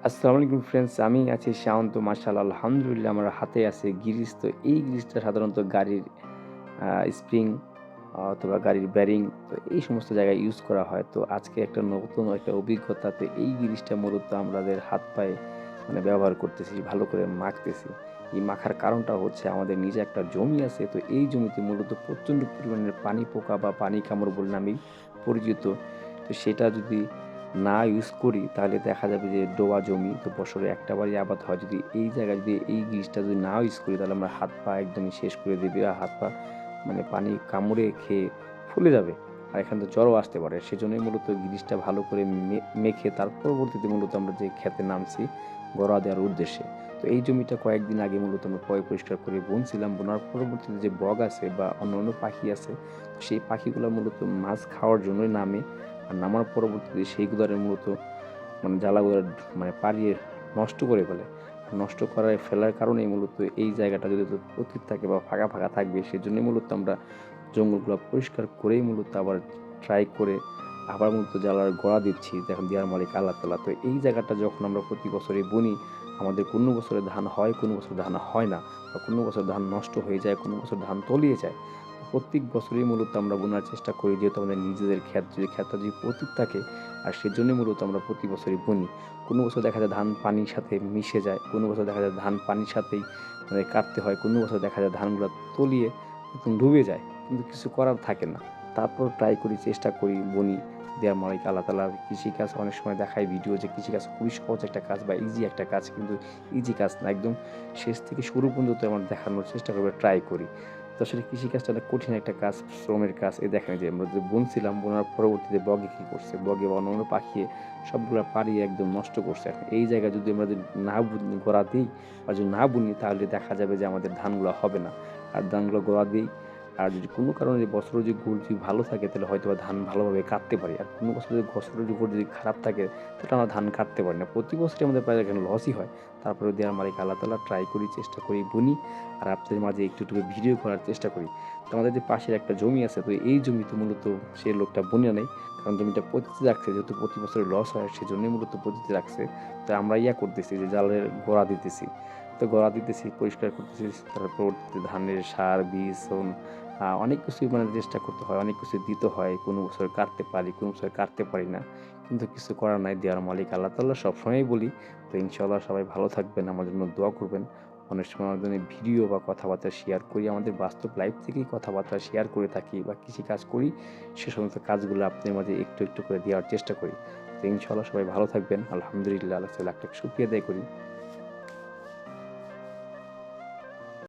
আসসালামু আলাইকুম ফ্রেন্ডস, আমি আছি শাওন। মাশাআল্লাহ আলহামদুলিল্লাহ আমার হাতে আছে গিরিস। তো এই গিরিসটা সাধারণত গাড়ির স্প্রিং অথবা গাড়ির বেয়ারিং, তো এই সমস্ত জায়গায় ইউজ করা হয়। তো আজকে একটা নতুন একটা অভিজ্ঞতা। তো এই গিরিসটা মূলত আমাদের হাত পায়ে ব্যবহার করতেছি, ভালো করে মাখতেছি। এই মাখার কারণটা হচ্ছে আমাদের নিজে একটা জমি আছে। তো এই জমিতে মূলত প্রচণ্ড পরিমাণের পানি পোকা বা পানি কামড় বলে নামেই পরিচিত। তো সেটা যদি না ইউজ করি তাহলে দেখা যাবে যে ডোবা জমি, তো বছরে একটা বারই আবাদ হয়। যদি এই জায়গায় যদি এই জিনিসটা যদি না ইউজ করি তাহলে আমরা হাত পা একদমই শেষ করে দিবে, আর হাত পা পানি কামড়ে খেয়ে ফুলে যাবে, আর এখান থেকে জ্বরও আসতে পারে। সেজন্যই মূলত জিনিসটা ভালো করে মেখে তার পরবর্তীতে মূলত আমরা যে খেতে নামছি গড়া দেওয়ার উদ্দেশ্যে। তো এই জমিটা কয়েকদিন আগে মূলত আমরা পরিষ্কার করে বুনছিলাম। বোনার পরবর্তীতে যে বগ আছে বা অন্য পাখি আছে, সেই পাখিগুলো মূলত মাছ খাওয়ার জন্যই নামে। আর নামার পরবর্তীতে সেইগুলার মূলত জ্বালাগুলো পাড়িয়ে নষ্ট করে ফেলে। নষ্ট করায় ফেলার কারণেই মূলত এই জায়গাটা যদি অতীত থাকে বা ফাঁকা ফাঁকা থাকবে, সেজন্যই মূলত আমরা জঙ্গলগুলো পরিষ্কার করেই মূলত আবার ট্রাই করে আবার মূলত জ্বালার গোড়া দিচ্ছি, দেখেন দেওয়ার মালিক আল্লাহ তাআলা। তো এই জায়গাটা যখন আমরা প্রতি বছরই বুনি, আমাদের কোনো বছরে ধান হয়, কোনো বছর ধান হয় না, বা কোনো বছর ধান নষ্ট হয়ে যায়, কোনো বছর ধান তলিয়ে যায়। প্রত্যেক বছরই মূলত আমরা বোনার চেষ্টা করি, যেহেতু আমাদের নিজেদের ক্ষেত, যদি ক্ষেতটা যদি পতিত থাকে, আর সেজন্যই মূলত আমরা প্রতি বছরই বুনি। কোনো বছর দেখা যায় ধান পানির সাথে মিশে যায়, কোনো বছর দেখা যায় ধান পানির সাথেই কাটতে হয়, কোনো বছর দেখা যায় ধানগুলো তলিয়ে একদম ডুবে যায়, কিন্তু কিছু করার থাকে না। তারপর ট্রাই করি, চেষ্টা করি, বুনি। দেয়ার মালিক আল্লাহ তাআলা। কৃষিকাজ অনেক সময় দেখায় ভিডিও যে কৃষিকাজ খুবই সহজ একটা কাজ বা ইজি একটা কাজ, কিন্তু ইজি কাজ না, একদম শেষ থেকে শুরু পর্যন্ত আমরা দেখানোর চেষ্টা করবো, ট্রাই করি। তো আসলে কৃষিকাজটা অনেক কঠিন একটা কাজ, শ্রমের কাজ। এই দেখেন যে আমরা যে বুনছিলাম, বোনার পরবর্তীতে বগে কী করছে, বগে বা অন্য পাখি সবগুলা পাড়িয়ে একদম নষ্ট করছে। এখন এই জায়গায় যদি আমরা যদি না গোড়া দিই বা যদি না বুনি, তাহলে দেখা যাবে যে আমাদের ধানগুলো হবে না। আর ধানগুলো গোড়া দিই, আর যদি কোনো কারণে যে বছর যদি গুড় যদি ভালো থাকে তাহলে হয়তো বা ধান ভালোভাবে কাটতে পারি। আর কোনো বছর যদি বছরের গুড় যদি খারাপ থাকে তাহলে আমরা ধান কাটতে পারি না। প্রতি বছরই আমাদের প্রায় এখানে লসই হয়। তারপরেও দেওয়ার মালিক আল্লাহ তাআলা, ট্রাই করি, চেষ্টা করি, বুনি, আর আপনাদের মাঝে একটু একটু ভিডিও করার চেষ্টা করি। তো আমাদের যে পাশের একটা জমি আছে, তো এই জমিতে মূলত সে লোকটা বুনে নেয়, কারণ জমিটা পতিতে রাখছে, যেহেতু প্রতি বছরে লস হয় সেজন্যই মূলত পতিতে রাখছে। তো আমরা করতেছি যে জালের গোড়া দিতেছি। তো গোড়া দিতেছি, পরিষ্কার করতেছি, তারপর পরবর্তীতে ধানের সার, বীজ, অনেক কিছুই চেষ্টা করতে হয়, অনেক কিছু দিতে হয়। কোনো বছর কাটতে পারি, কোনো বছর কাটতে পারি না। কিন্তু কিছু করার নাই, দেওয়ার মালিক আল্লাহ তাআলা সবসময়ই বলি। তো ইনশাআল্লাহ সবাই ভালো থাকবেন, আমার জন্য দোয়া করবেন। অনেক সময় আমাদের ভিডিও বা কথাবার্তা শেয়ার করি, আমাদের বাস্তব লাইফ থেকেই কথাবার্তা শেয়ার করে থাকি বা কৃষিকাজ করি, সে সমস্ত কাজগুলো আপনাদের মাঝে একটু একটু করে দেওয়ার চেষ্টা করি। তো ইনশাআল্লাহ সবাই ভালো থাকবেন। আলহামদুলিল্লাহ, আল্লাহ তাআলাকে শুকরিয়া আদায় করি।